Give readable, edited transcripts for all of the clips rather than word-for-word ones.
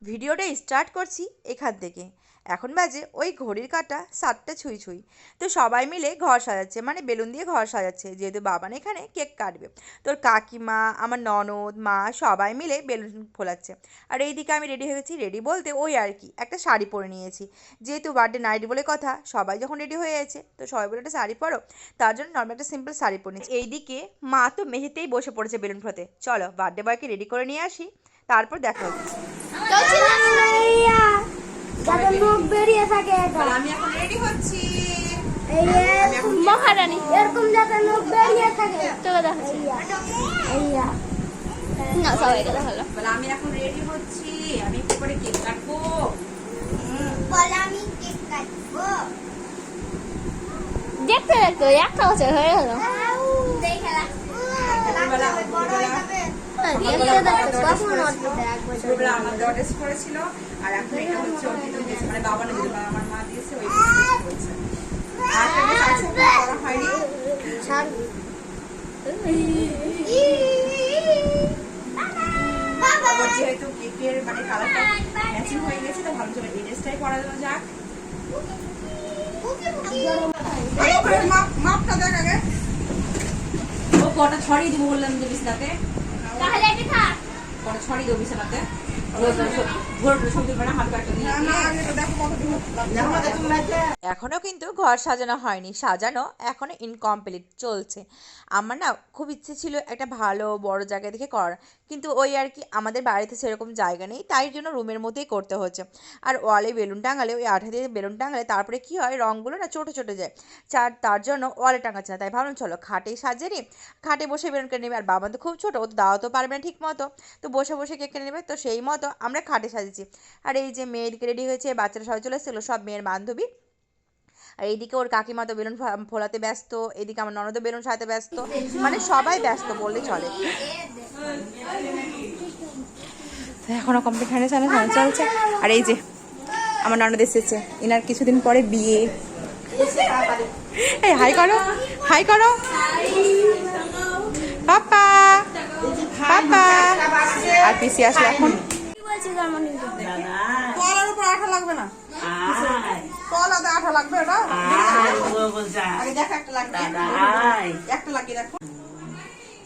ভিডিওটা স্টার্ট করছি এখান থেকে। এখন বাজে ওই ঘড়ির কাঁটা 7টা ছুঁই ছুঁই। তো সবাই মিলে ঘর সাজাচ্ছে, মানে বেলুন দিয়ে ঘর সাজাচ্ছে, যেহেতু বাবান এখানে কেক কাটবে। তোর কাকিমা, আমার ননদ, মা সবাই মিলে বেলুন ফোলাচ্ছে। আর এইদিকে আমি রেডি হয়ে গেছি। রেডি বলতে ওই আর কি, একটা শাড়ি পরে নিয়েছি, যেহেতু বার্থডে নাইট বলে কথা। সবাই যখন রেডি হয়ে আছে তো সবাই বলে একটা শাড়ি পরো, তার জন্য নর্মাল একটা সিম্পল শাড়ি পরে নিয়েছি। এইদিকে মা তো মেঝেতেই বসে পড়েছে বেলুন ফোলাতে। চলো বার্থডে বয়কে রেডি করে নিয়ে আসি, তারপর দেখা হচ্ছে। যাতে মুখ বেরিয়ে থাকে এটা। আমি এখন রেডি হচ্ছি। মহারানী এরকম যাতে মুখ বেরিয়ে থাকে। চলো দেখাচ্ছি। না সবাইকে দেখালো। বলে আমি এখন রেডি হচ্ছি, আমি একটু করে কেক কাটবো। বলে আমি কেক কাটবো। দেখতে দেখতে একটা বছর হয়ে গেল। দেখে আর এখন এটা হচ্ছে মানে বাবা আমার মা দিয়েছে, ওই হয়নি। যেহেতু কেকের মানে কালারটা ম্যাচিং হয়ে গেছে, তো ভালো চলে এই ড্রেসটাই পরা যাক। মাপটা দেখ আগে। ও কটা ছড়িয়ে দিব বললাম যে বিছানাতে, তাহলে এটা থাক। কটা ছড়িয়ে দেবো বিছানাতে। এখনো কিন্তু ঘর সাজানো হয়নি, সাজানো এখনো ইনকমপ্লিট চলছে। আমার না খুব ইচ্ছে ছিল একটা ভালো বড় জায়গা দেখে করার, কিন্তু ওই আর কি আমাদের বাড়িতে সেরকম জায়গা নেই, তাই জন্য রুমের মধ্যেই করতে হচ্ছে। আর ওয়ালে বেলুন টাঙালে, ওই আঠা দিয়ে বেলুন টাঙালে তারপরে কি হয়, রঙগুলো না ছোটো ছোটো যায়, তার জন্য ওয়ালে টাঙাচ্ছে না। তাই ভাবলাম চলো খাটেই সাজিয়ে নিই, খাটে বসে বেলুন কেটে নেবে। আর বাবা তো খুব ছোটো, ও তো দাওয়াতেও পারবে না ঠিক মতো, তো বসে বসে কেক কেটে নেবে। তো সেই মতো আমরা খাটে সাজিয়েছি। আর এই যে মেয়েদিকে রেডি হয়েছে, বাচ্চারা সবাই চলে এসেছিলো, সব মেয়ের বান্ধবী। আর এইদিকে ওর কাকিমা তো বেলুন ফোলাতে ব্যস্ত, এদিকে আমার ননদও বেলুন সাজাতে ব্যস্ত, মানে সবাই ব্যস্ত বললেই চলে। এখনো কমপ্লিট হয়নি, চলছে। আর এই যে আমার ননদ এসেছে, এনার কিছুদিন পরে বিয়ে। এই হাই করো, হাই করো পাপা, পাপা। আর পিসি আসলে এখন কলার উপর আঠা লাগবে না, কলাতে আঠা লাগবে। একটা লাগিয়ে দেখো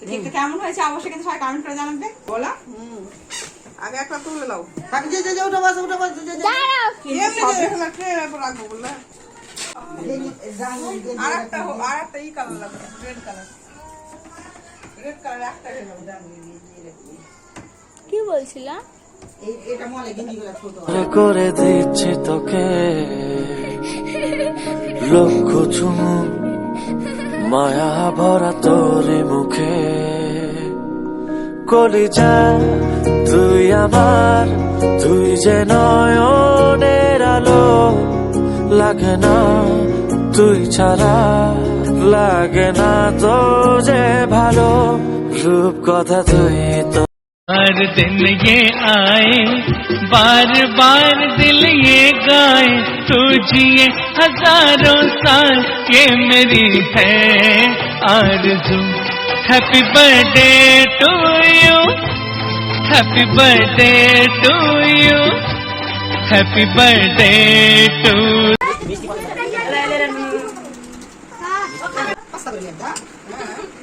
কেকটা কেমন হয়েছে, অবশ্যই কিন্তু সবাই কমেন্ট করে জানাবে। বলা আগে একটা তুলে নাও, রাখবো বললে। আর একটা ই কালার লাগবে, রেড কালার, রেড কালার একটা কি বলছিলা? করে দিচ্ছি তোকে লক্ষ চুমু, মায়া ভরা তোরে মুখে। কলিজা তুই আমার, তুই যে নয়নের আলো, লাগে না তুই ছাড়া, লাগে না তো যে ভালো। রূপ কথা তুই তো हर दिन ये आए, बार बार दिल ये गाए, तू जिए हजारों साल, ये मेरी है आरज़ू। Happy birthday to you, happy birthday to you, happy birthday to.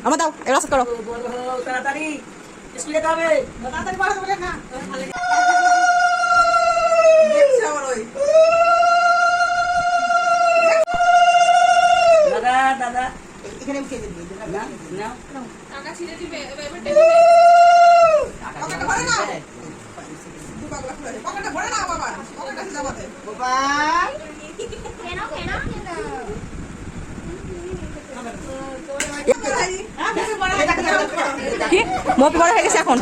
আমার দাও, এবার করো তাড়াতাড়ি স্কুলে যেতে হবে, তাড়াতাড়ি পড়াতে বলে না। দাদা দাদা এখানে উঠে দিবি, দাদা নাও টাকা ছিঁড়ে দিবে, এবার টেবিলে পকেটে ভরে নাও, পকেটে ভরে নাও বাবা, পকেটে যাবাতে বাবা। কেন কেন মপি বড় হয়ে গেছে এখন,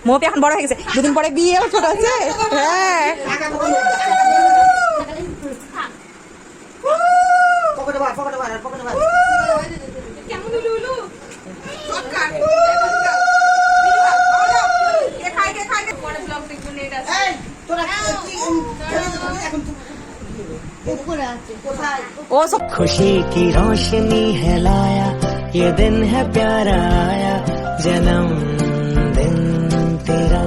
মপি এখন বড় হয়ে গেছে, দুদিন পরে বিয়ে, ছোট আছে। হ্যাঁ ओ सब खुशी की रोशनी है लाया, ये दिन है प्यारा आया, जन्म दिन तेरा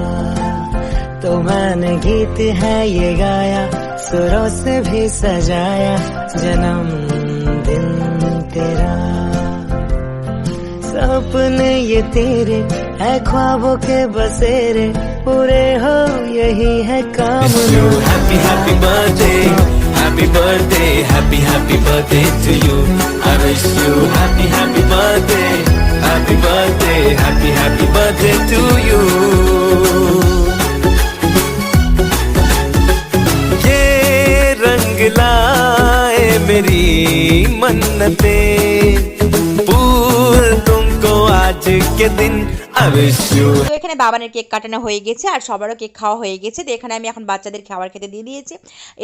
तो मैंने गीत है ये गाया, सुरों से भी सजाया जन्मदिन तेरा। सपने ये तेरे है ख्वाबों के बसेरे, पूरे हो यही है काम। Happy happy birthday, happy birthday, happy happy birthday to you. I wish you happy happy birthday, happy birthday, happy happy birthday to you. ये रंग लाए मेरी मन्नतें, भूल तुमको आज के दिन। I wish you তো এখানে বাবানের কেক কাটানো হয়ে গেছে আর সবারও কেক খাওয়া হয়ে গেছে। তো এখানে আমি এখন বাচ্চাদের খাবার খেতে দিয়ে দিয়েছি।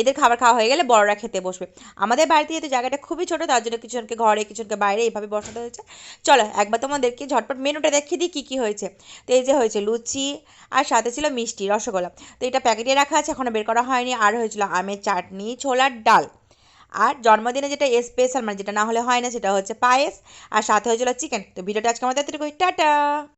এদের খাবার খাওয়া হয়ে গেলে বড়রা খেতে বসবে। আমাদের বাড়িতে যেহেতু জায়গাটা খুবই ছোট, তার জন্য কিছুজনকে ঘরে কিছুজনকে বাইরে এইভাবে বসাতে হয়েছে। চলো একবার তোমাদেরকে ঝটপট মেনুটা দেখিয়ে দিই কী কী হয়েছে। তো এই যে হয়েছে লুচি আর সাথে ছিল মিষ্টি রসগোল্লা। তো এটা প্যাকেটে রাখা আছে, এখনও বের করা হয়নি। আর হয়েছিল আমের চাটনি, ছোলার ডাল, আর জন্মদিনে যেটা স্পেশাল মানে যেটা না হলে হয় না সেটা হচ্ছে পায়েস, আর সাথে হয়েছিল চিকেন। তো ভিডিওটা আজকে আমাদের টাটা।